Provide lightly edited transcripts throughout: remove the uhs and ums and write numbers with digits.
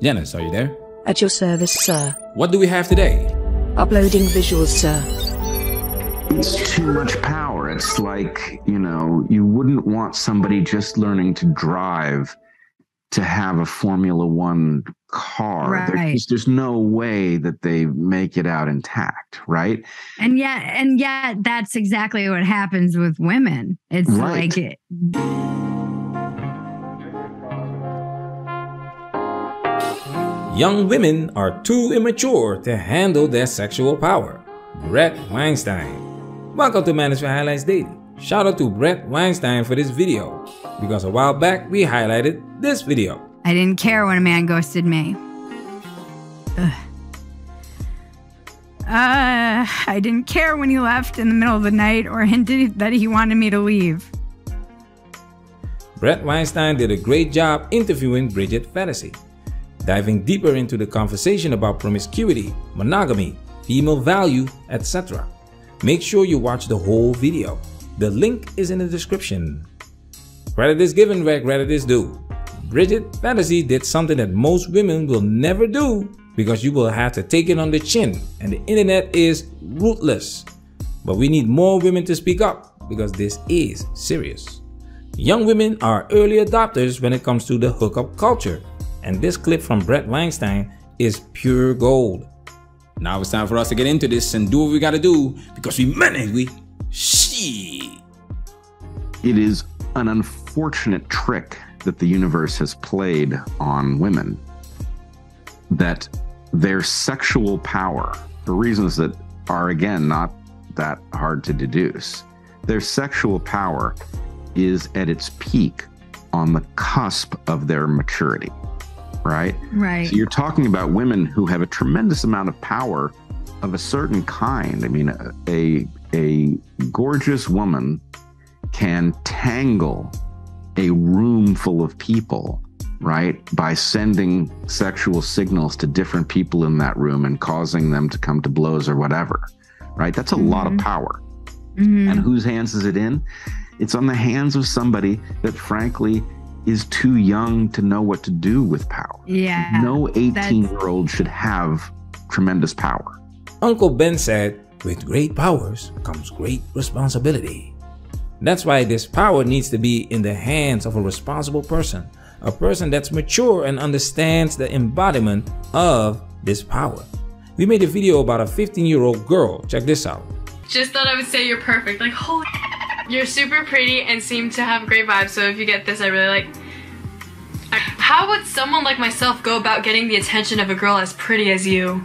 Janice, are you there? At your service, sir. What do we have today? Uploading visuals, sir. It's too much power. It's like, you wouldn't want somebody just learning to drive to have a Formula One car. Right. There's no way that they make it out intact, right? And yet that's exactly what happens with women. It's right. like it. Young women are too immature to handle their sexual power. Bret Weinstein. Welcome to Management Highlights Daily. Shout out to Bret Weinstein for this video, because a while back we highlighted this video. I didn't care when a man ghosted me. I didn't care when he left in the middle of the night or hinted that he wanted me to leave. Bret Weinstein did a great job interviewing Bridget Fantasy, diving deeper into the conversation about promiscuity, monogamy, female value, etc. Make sure you watch the whole video. The link is in the description. Credit is given where credit is due. Bridget Fantasy did something that most women will never do, because you will have to take it on the chin, and the internet is ruthless. But we need more women to speak up, because this is serious. Young women are early adopters when it comes to the hookup culture, and this clip from Bret Weinstein is pure gold. Now it's time for us to get into this and do what we gotta do, because we men, we shit. It is an unfortunate trick that the universe has played on women, that their sexual power, for reasons that are, again, not that hard to deduce, their sexual power is at its peak on the cusp of their maturity, right? Right. So you're talking about women who have a tremendous amount of power of a certain kind. I mean, a gorgeous woman can tangle a room full of people, right, by sending sexual signals to different people in that room and causing them to come to blows or whatever, right? That's a lot of power. And whose hands is it in? It's on the hands of somebody that, frankly, is too young to know what to do with power. Yeah. No 18-year-old should have tremendous power. Uncle Ben said, with great powers comes great responsibility. That's why this power needs to be in the hands of a responsible person, a person that's mature and understands the embodiment of this power. We made a video about a 15-year-old girl. Check this out. Just thought I would say you're perfect. Like, holy, you're super pretty and seem to have great vibes. So if you get this, I really like. How would someone like myself go about getting the attention of a girl as pretty as you?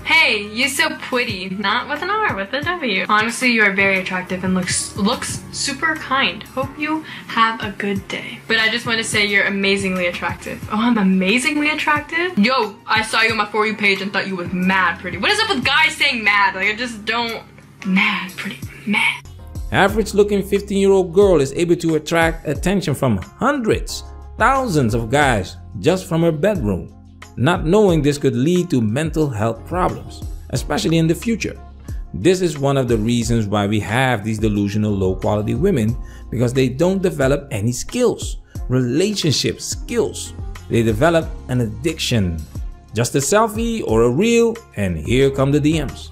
Hey, you so pretty. Not with an R, with a W. Honestly, you are very attractive and looks super kind. Hope you have a good day. But I just want to say you're amazingly attractive. Oh, I'm amazingly attractive? Yo, I saw you on my For You page and thought you was mad pretty. What is up with guys saying mad? Like, I just don't... Mad pretty. Mad. Average looking 15-year-old girl is able to attract attention from hundreds, thousands of guys just from her bedroom, not knowing this could lead to mental health problems, especially in the future. This is one of the reasons why we have these delusional low-quality women, because they don't develop any skills, relationship skills. They develop an addiction. Just a selfie or a reel, and here come the DMs.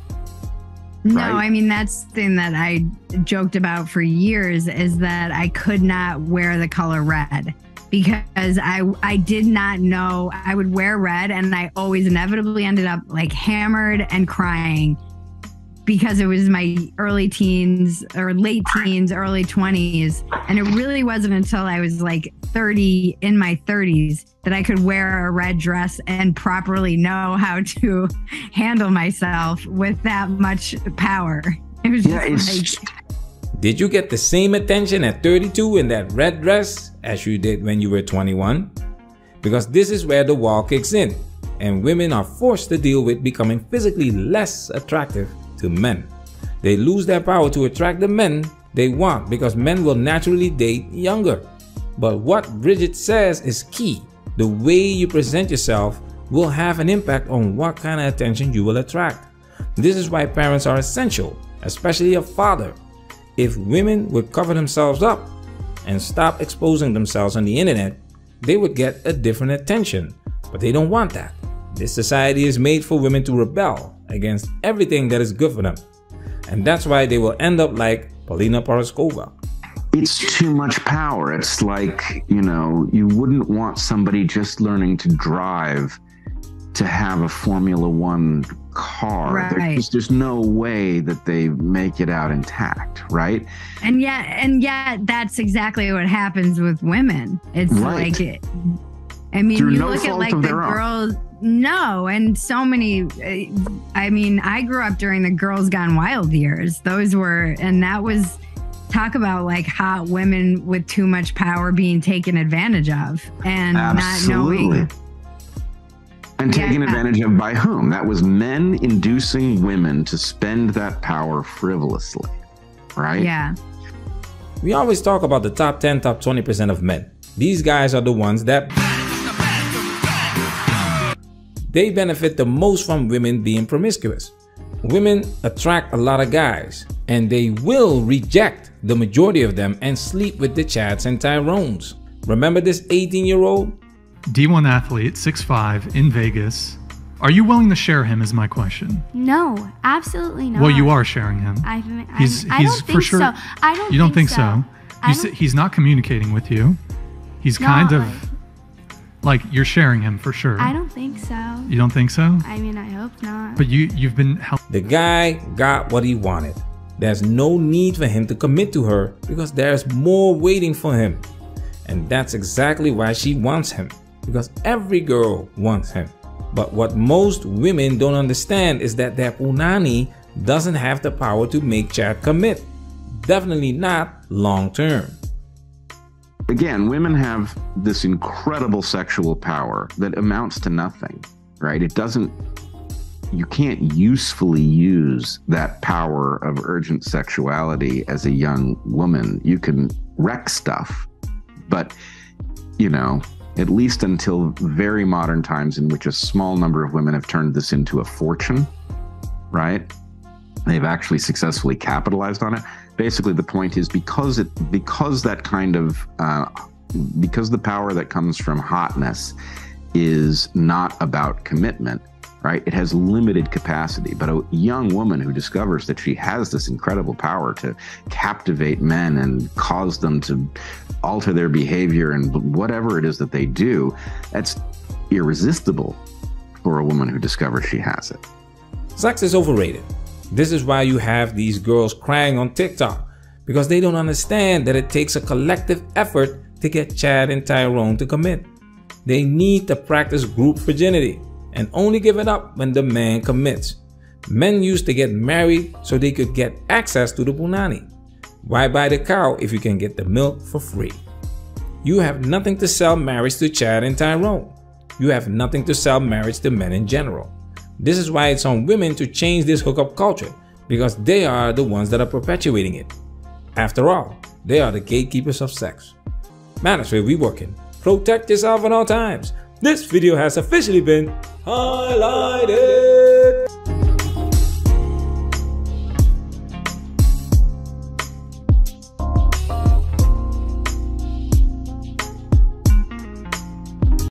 No, Right? I mean, that's the thing that I joked about for years, is that I could not wear the color red, because I did not know I would wear red, and I always inevitably ended up like hammered and crying, because it was my early teens or late teens, early 20s. And it really wasn't until I was like 30, in my 30s, that I could wear a red dress and properly know how to handle myself with that much power. It was just like... Did you get the same attention at 32 in that red dress as you did when you were 21? Because this is where the wall kicks in, and women are forced to deal with becoming physically less attractive to men. They lose their power to attract the men they want, because men will naturally date younger. But what Bridget says is key. The way you present yourself will have an impact on what kind of attention you will attract. This is why parents are essential, especially a father. If women would cover themselves up and stop exposing themselves on the internet, they would get a different attention. But they don't want that. This society is made for women to rebel against everything that is good for them. And that's why they will end up like Polina Poroskova. It's too much power. It's like, you know, you wouldn't want somebody just learning to drive to have a Formula One car. Right. There's no way that they make it out intact, right? And yet that's exactly what happens with women. It's right. like, I mean, Through you no look at fault like of the their own. girls. No, and so many. I mean, I grew up during the Girls Gone Wild years. Those were, and that was talk about like hot women with too much power being taken advantage of and Absolutely. not knowing. And taken advantage of by whom? That was men inducing women to spend that power frivolously, right? Yeah. We always talk about the top 10, top 20% of men. These guys are the ones that they benefit the most from women being promiscuous. Women attract a lot of guys, and they will reject the majority of them and sleep with the Chads and Tyrones. Remember this 18-year-old? D1 athlete, 6'5", in Vegas. Are you willing to share him is my question. No, absolutely not. Well, you are sharing him. I He's don't think for sure. so. I don't. You don't think so? You say he's not communicating with you. He's kind of like you're sharing him for sure. I don't think so. You don't think so? I mean, I hope not. But you've been helping. The guy got what he wanted. There's no need for him to commit to her because there's more waiting for him. And that's exactly why she wants him, because every girl wants him. But what most women don't understand is that their punani doesn't have the power to make Chad commit. Definitely not long term. Again, women have this incredible sexual power that amounts to nothing, right? It doesn't, you can't usefully use that power of urgent sexuality as a young woman. You can wreck stuff, but, you know, at least until very modern times in which a small number of women have turned this into a fortune, right? They've actually successfully capitalized on it. Basically, the point is because that kind of because the power that comes from hotness is not about commitment, right? It has limited capacity. But a young woman who discovers that she has this incredible power to captivate men and cause them to alter their behavior and whatever it is that they do, that's irresistible for a woman who discovers she has it. Sex is overrated. This is why you have these girls crying on TikTok, because they don't understand that it takes a collective effort to get Chad and Tyrone to commit. They need to practice group virginity and only give it up when the man commits. Men used to get married so they could get access to the punani. Why buy the cow if you can get the milk for free? You have nothing to sell marriage to Chad and Tyrone. You have nothing to sell marriage to men in general. This is why it's on women to change this hookup culture, because they are the ones that are perpetuating it. After all, they are the gatekeepers of sex. Manosphere, we working. Protect yourself at all times. This video has officially been highlighted.